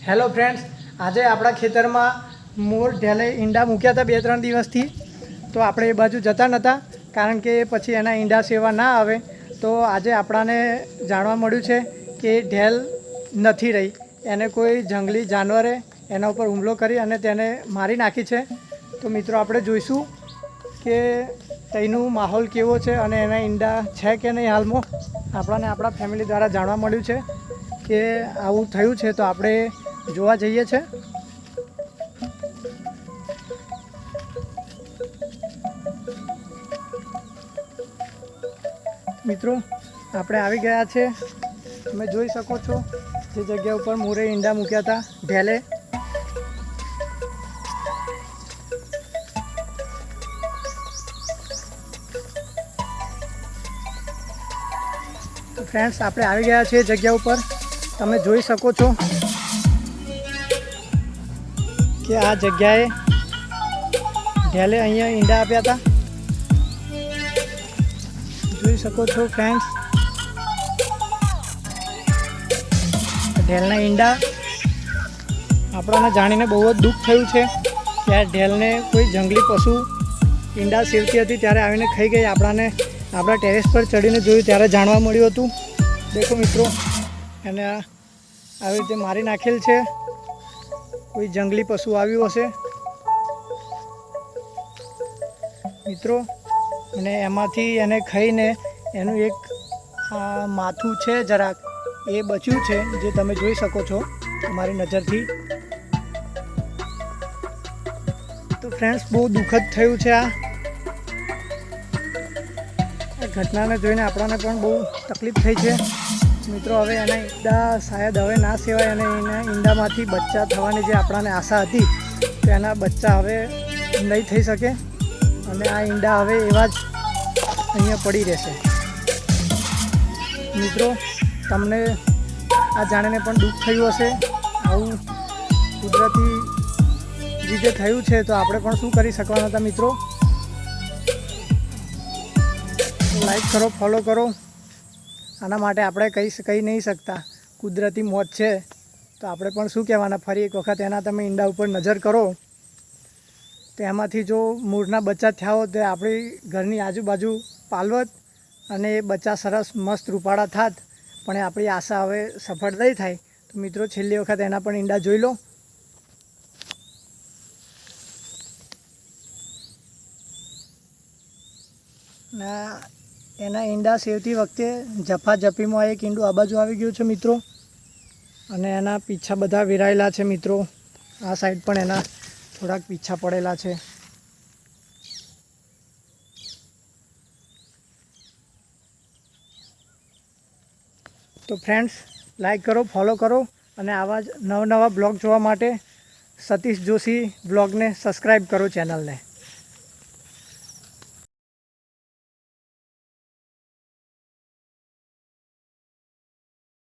Hello friends, આજે આપણા ખેતરમાં મોર ઢેલે ઈંડા મૂક્યા હતા 2-3 દિવસથી. તો આપણે એ બાજુ જતા નહોતા કારણ કે પછી એના ઈંડા સેવા ના આવે. તો આજે આપણાને જાણવા મળ્યું છે કે ઢેલ નથી રહી, એને કોઈ જંગલી જાનવરે એના ઉપર હુમલો કરી અને તેને મારી નાખી છે. તો મિત્રો આપણે જોઈશું કે તેનું માહોલ કેવો છે અને એના ઈંડા છે કે નહીં. હાલમાં આપણાને આપણા ફેમિલી દ્વારા જાણવા મળ્યું છે કે આવું થયું છે. તો આપણે જોવા જઈએ છે. મિત્રો આપણે આવી ગયા છે, તમે જોઈ શકો છો જે જગ્યા ઉપર મોરે ઈંડા મૂક્યા હતા ઢેલે. તો ફ્રેન્ડ્સ, આપણે આવી ગયા છીએ જગ્યા ઉપર. તમે જોઈ શકો છો કે આ જગ્યાએ ઢેલે અહીંયા ઈંડા આપ્યા હતા. જોઈ શકો છો ફ્રેન્ડ્સ, ઢેલના ઈંડા આપણને જાણીને બહુ જ દુઃખ થયું છે કે આ ઢેલને કોઈ જંગલી પશુ ઈંડા સેવતી હતી ત્યારે આવીને ખાઈ ગઈ. આપણા ટેરેસ પર ચડીને જોયું ત્યારે જાણવા મળ્યું હતું. દેખો મિત્રો, એને આવી રીતે મારી નાખેલ છે. કોઈ જંગલી પશુ આવ્યું હશે મિત્રો, અને એમાંથી એને ખાઈને એનું એક માથું છે જરાક એ બચ્યું છે, જે તમે જોઈ શકો છો તમારી નજરથી. તો ફ્રેન્ડ્સ, બહુ દુઃખદ થયું છે આ ઘટનાને જોઈને. આપણને પણ બહુ તકલીફ થઈ છે મિત્રો. હવે એના ઈંડા શાયદ હવે ના સેવાય અને એના ઈંડામાંથી બચ્ચા થવાની જે આપણને આશા હતી તો એના બચ્ચા હવે નહીં થઈ શકે અને આ ઈંડા હવે એવા જ અહીંયા પડી રહેશે. મિત્રો, તમને આ જાણીને પણ દુઃખ થયું હશે. આવું કુદરતી રીતે થયું છે તો આપણે પણ શું કરી શકવાના હતા મિત્રો. લાઈક કરો, ફોલો કરો. આના માટે આપણે કહી નહીં શકતા, કુદરતી મોત છે તો આપણે પણ શું કહેવાના. ફરી એક વખત એના તમે ઈંડા ઉપર નજર કરો તો એમાંથી જો મૂળના બચ્ચા થયા હોત તો આપણી ઘરની આજુબાજુ પાલવત અને એ બચ્ચા સરસ મસ્ત રૂપાળા થાત. પણ આપણી આશા હવે સફળ નહીં થાય. તો મિત્રો, છેલ્લી વખત એના પણ ઈંડા જોઈ લો. એના ઈંડા સેવતી વખતે ઝપાઝપીમાં એક ઈંડું આ બાજુ આવી ગયું છે મિત્રો, અને એના પીછા બધા વિરાયેલા છે મિત્રો. આ સાઈડ પણ એના થોડાક પીછા પડેલા છે. તો ફ્રેન્ડ્સ, લાઈક કરો, ફોલો કરો અને આવા જ નવા બ્લોગ જોવા માટે સતીશ જોશી બ્લોગને સબસ્ક્રાઈબ કરો ચેનલને.